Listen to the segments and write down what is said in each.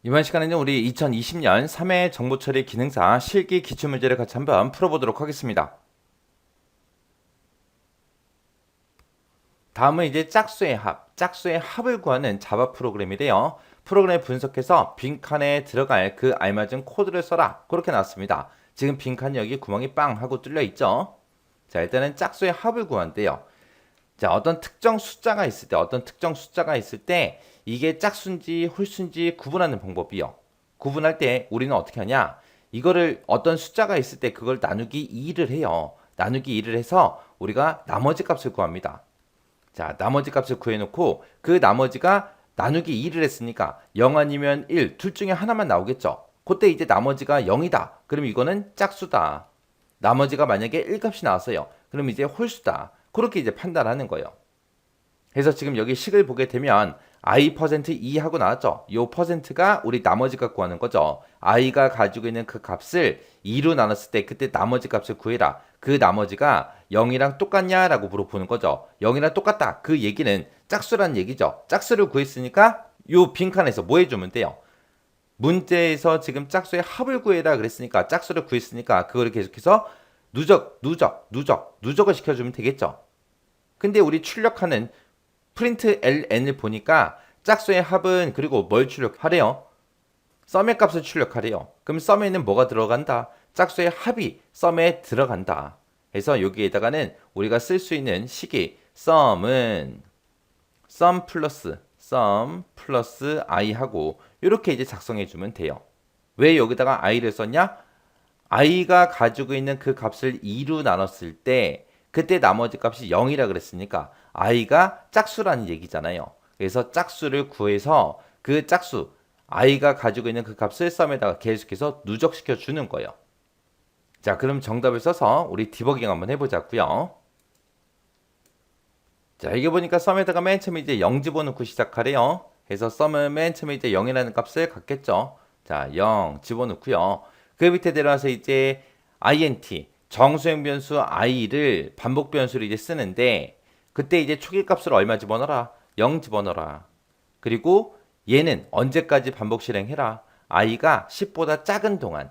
이번 시간에는 우리 2020년 3회 정보처리 기능사 실기 기출문제를 같이 한번 풀어보도록 하겠습니다. 다음은 이제 짝수의 합을 구하는 자바 프로그램이래요. 프로그램을 분석해서 빈칸에 들어갈 그 알맞은 코드를 써라. 그렇게 나왔습니다. 지금 빈칸 여기 구멍이 빵 하고 뚫려 있죠. 자, 일단은 짝수의 합을 구한대요. 자, 어떤 특정 숫자가 있을 때 이게 짝수인지 홀수인지 구분하는 방법이요. 구분할 때 우리는 어떻게 하냐? 이거를 어떤 숫자가 있을 때 그걸 나누기 2를 해요. 나누기 2를 해서 우리가 나머지 값을 구합니다. 자, 나머지 값을 구해놓고 그 나머지가 나누기 2를 했으니까 0 아니면 1, 둘 중에 하나만 나오겠죠. 그때 이제 나머지가 0이다. 그럼 이거는 짝수다. 나머지가 만약에 1 값이 나왔어요. 그럼 이제 홀수다. 그렇게 이제 판단하는 거예요. 그래서 지금 여기 식을 보게 되면 i%2 하고 나왔죠. 요 퍼센트가 우리 나머지 값 구하는 거죠. i가 가지고 있는 그 값을 2로 나눴을 때 그때 나머지 값을 구해라. 그 나머지가 0이랑 똑같냐라고 물어보는 거죠. 0이랑 똑같다. 그 얘기는 짝수라는 얘기죠. 짝수를 구했으니까 요 빈칸에서 뭐 해주면 돼요. 문제에서 지금 짝수의 합을 구해라 그랬으니까 짝수를 구했으니까 그거를 계속해서 누적을 시켜주면 되겠죠. 근데 우리 출력하는 프린트 ln을 보니까 짝수의 합은 그리고 뭘 출력하래요? 썸의 값을 출력하래요. 그럼 썸에는 뭐가 들어간다? 짝수의 합이 썸에 들어간다. 그래서 여기에다가는 우리가 쓸 수 있는 식이 썸은 썸 플러스 i 하고 이렇게 이제 작성해 주면 돼요. 왜 여기다가 i를 썼냐? i가 가지고 있는 그 값을 2로 나눴을 때 그때 나머지 값이 0이라 그랬으니까 i가 짝수라는 얘기잖아요. 그래서 짝수를 구해서 그 짝수 i가 가지고 있는 그 값을 썸에다가 계속해서 누적시켜 주는 거예요. 자, 그럼 정답을 써서 우리 디버깅 한번 해보자고요. 자, 이게 보니까 썸에다가 맨 처음에 이제 0 집어넣고 시작하래요. 그래서 썸은 맨 처음에 이제 0이라는 값을 갖겠죠. 자, 0 집어넣고요. 그 밑에 내려와서 이제 int 정수행 변수 i를 반복 변수로 이제 쓰는데 그때 이제 초기 값을 얼마 집어넣어라? 0 집어넣어라. 그리고 얘는 언제까지 반복 실행해라? i가 10보다 작은 동안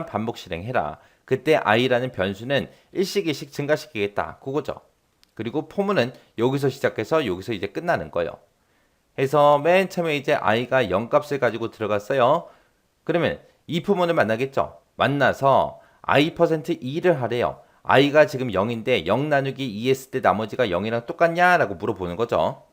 반복 실행해라. 그때 i라는 변수는 일시기씩 증가시키겠다. 그거죠. 그리고 포문은 여기서 시작해서 여기서 이제 끝나는 거예요. 해서 맨 처음에 이제 i가 0 값을 가지고 들어갔어요. 그러면 이 포문을 만나겠죠. 만나서 i%2를 하래요. i가 지금 0인데 0 나누기 2 했을 때 나머지가 0이랑 똑같냐라고 물어보는 거죠.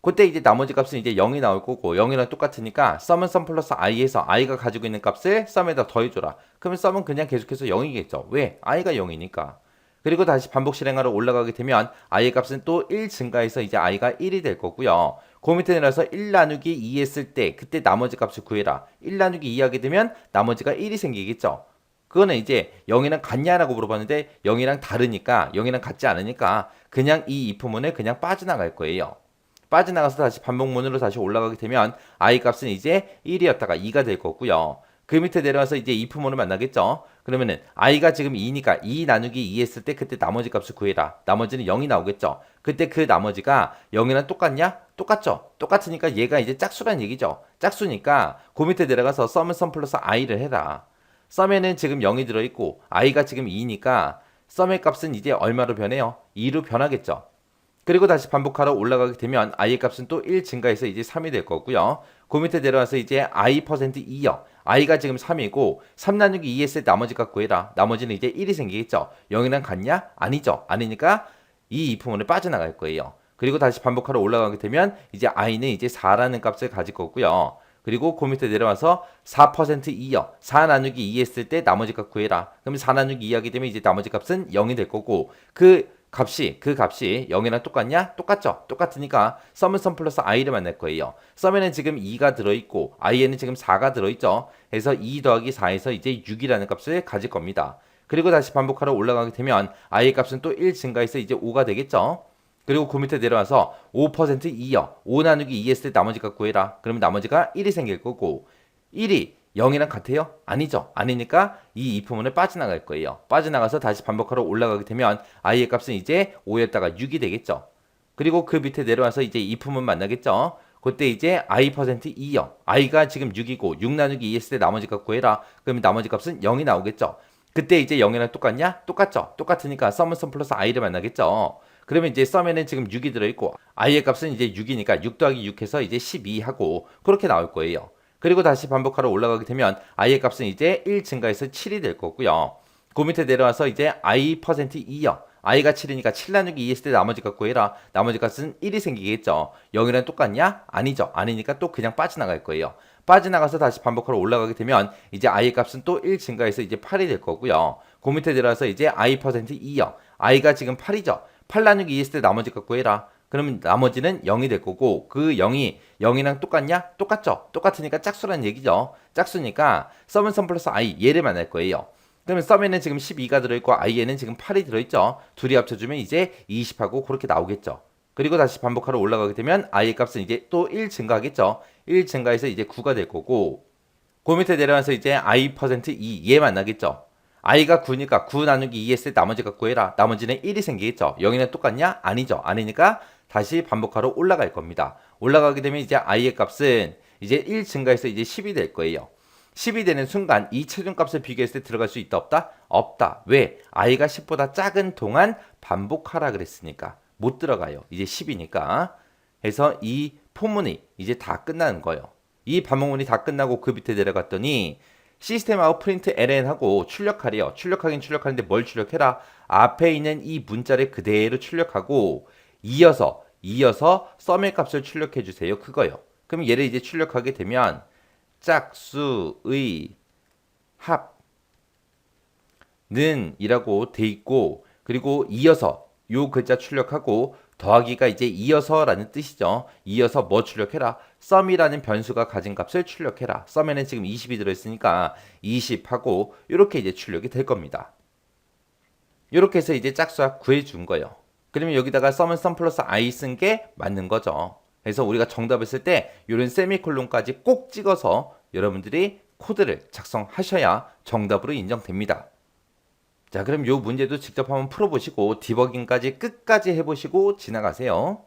그때 이제 나머지 값은 이제 0이 나올 거고 0이랑 똑같으니까 썸은 썸 플러스 i에서 i가 가지고 있는 값을 썸에다 더해줘라. 그러면 썸은 그냥 계속해서 0이겠죠. 왜? i가 0이니까. 그리고 다시 반복 실행하러 올라가게 되면 i의 값은 또 1 증가해서 이제 i가 1이 될 거고요. 그 밑에 내려서 1 나누기 2 했을 때 그때 나머지 값을 구해라. 1 나누기 2 하게 되면 나머지가 1이 생기겠죠. 그거는 이제 0이랑 같냐라고 물어봤는데 0이랑 다르니까 0이랑 같지 않으니까 그냥 이 if문을 그냥 빠져나갈 거예요. 빠져나가서 다시 반복문으로 다시 올라가게 되면 i 값은 이제 1이었다가 2가 될 거고요. 그 밑에 내려와서 이제 if문을 만나겠죠. 그러면은 i가 지금 2니까 2 나누기 2 했을 때 그때 나머지 값을 구해라. 나머지는 0이 나오겠죠. 그때 그 나머지가 0이랑 똑같냐? 똑같죠. 똑같으니까 얘가 이제 짝수란 얘기죠. 짝수니까 그 밑에 내려가서 썸은 썸 플러스 i를 해라. 썸에는 지금 0이 들어있고 i가 지금 2니까 썸의 값은 이제 얼마로 변해요? 2로 변하겠죠. 그리고 다시 반복하러 올라가게 되면 i의 값은 또 1 증가해서 이제 3이 될 거고요. 그 밑에 내려와서 이제 i%2요. i가 지금 3이고 3 나누기 2 했을 때 나머지 값 구해라. 나머지는 이제 1이 생기겠죠. 0이랑 같냐? 아니죠. 아니니까 이 이품문을 빠져나갈 거예요. 그리고 다시 반복하러 올라가게 되면 이제 i는 이제 4라는 값을 가질 거고요. 그리고 그 밑에 내려와서 4%2요. 4 나누기 2 했을 때 나머지 값 구해라. 그럼 4 나누기 2 하게 되면 이제 나머지 값은 0이 될 거고 그 값이 0이랑 똑같냐? 똑같죠. 똑같으니까 썸은 썸 플러스 i를 만날 거예요. 썸에는 지금 2가 들어있고 i에는 지금 4가 들어있죠. 그래서 2 더하기 4에서 이제 6이라는 값을 가질 겁니다. 그리고 다시 반복하러 올라가게 되면 i의 값은 또 1 증가해서 이제 5가 되겠죠. 그리고 그 밑에 내려와서 5%2요. 5 나누기 2 했을 때 나머지 값 구해라. 그러면 나머지가 1이 생길 거고 1이 0이랑 같아요? 아니죠. 아니니까 이 if문을 빠져나갈 거예요. 빠져나가서 다시 반복하러 올라가게 되면 i의 값은 이제 5였다가 6이 되겠죠. 그리고 그 밑에 내려와서 이제 if문 만나겠죠. 그때 이제 i%2요. i가 지금 6이고 6 나누기 2 했을 때 나머지 값 구해라. 그러면 나머지 값은 0이 나오겠죠. 그때 이제 0이랑 똑같냐? 똑같죠. 똑같으니까 썸은 썸 플러스 i를 만나겠죠. 그러면 이제 썸에는 지금 6이 들어있고 i의 값은 이제 6이니까 6 더하기 6 해서 이제 12하고 그렇게 나올 거예요. 그리고 다시 반복하러 올라가게 되면 i의 값은 이제 1 증가해서 7이 될 거고요. 그 밑에 내려와서 이제 i%2요. i가 7이니까 7 나누기 2 했을 때 나머지 값 구해라. 나머지 값은 1이 생기겠죠. 0이랑 똑같냐? 아니죠. 아니니까 또 그냥 빠져나갈 거예요. 빠져나가서 다시 반복하러 올라가게 되면 이제 i의 값은 또 1 증가해서 이제 8이 될 거고요. 그 밑에 내려와서 이제 i%2요. i가 지금 8이죠. 8 나누기 2 했을 때 나머지 값 구해라. 그러면 나머지는 0이 될 거고 그 0이 0이랑 똑같냐? 똑같죠. 똑같으니까 짝수라는 얘기죠. 짝수니까 썸은 썸 플러스 i 얘를 만날 거예요. 그러면 썸에는 지금 12가 들어있고 i에는 지금 8이 들어있죠. 둘이 합쳐주면 이제 20하고 그렇게 나오겠죠. 그리고 다시 반복하러 올라가게 되면 i의 값은 이제 또 1 증가하겠죠. 1 증가해서 이제 9가 될 거고 그 밑에 내려와서 이제 i%2 얘 만나겠죠. i가 9니까 9 나누기 2 했을 때 나머지 값 구해라. 나머지는 1이 생기겠죠. 0이랑 똑같냐? 아니죠. 아니니까 다시 반복하러 올라갈 겁니다. 올라가게 되면 이제 i의 값은 이제 1 증가해서 이제 10이 될 거예요. 10이 되는 순간 이 최종값을 비교했을 때 들어갈 수 있다 없다? 없다. 왜? i가 10보다 작은 동안 반복하라 그랬으니까 못 들어가요. 이제 10이니까. 해서 이 포문이 이제 다 끝나는 거예요. 이 반복문이 다 끝나고 그 밑에 내려갔더니 시스템하고 프린트 ln하고 출력하래요. 출력하긴 출력하는데 뭘 출력해라? 앞에 있는 이 문자를 그대로 출력하고 이어서 썸의 값을 출력해 주세요. 그거요. 그럼 얘를 이제 출력하게 되면 짝수의 합는 이라고 돼 있고 그리고 이어서 요 글자 출력하고 더하기가 이제 이어서라는 뜻이죠. 이어서 뭐 출력해라? 썸이라는 변수가 가진 값을 출력해라. 썸에는 지금 20이 들어있으니까 20하고 이렇게 이제 출력이 될 겁니다. 이렇게 해서 이제 짝수합 구해준 거예요. 그러면 여기다가 썸은 썸 플러스 i 쓴 게 맞는 거죠. 그래서 우리가 정답을 쓸 때 이런 세미콜론까지 꼭 찍어서 여러분들이 코드를 작성하셔야 정답으로 인정됩니다. 자, 그럼 이 문제도 직접 한번 풀어보시고 디버깅까지 끝까지 해보시고 지나가세요.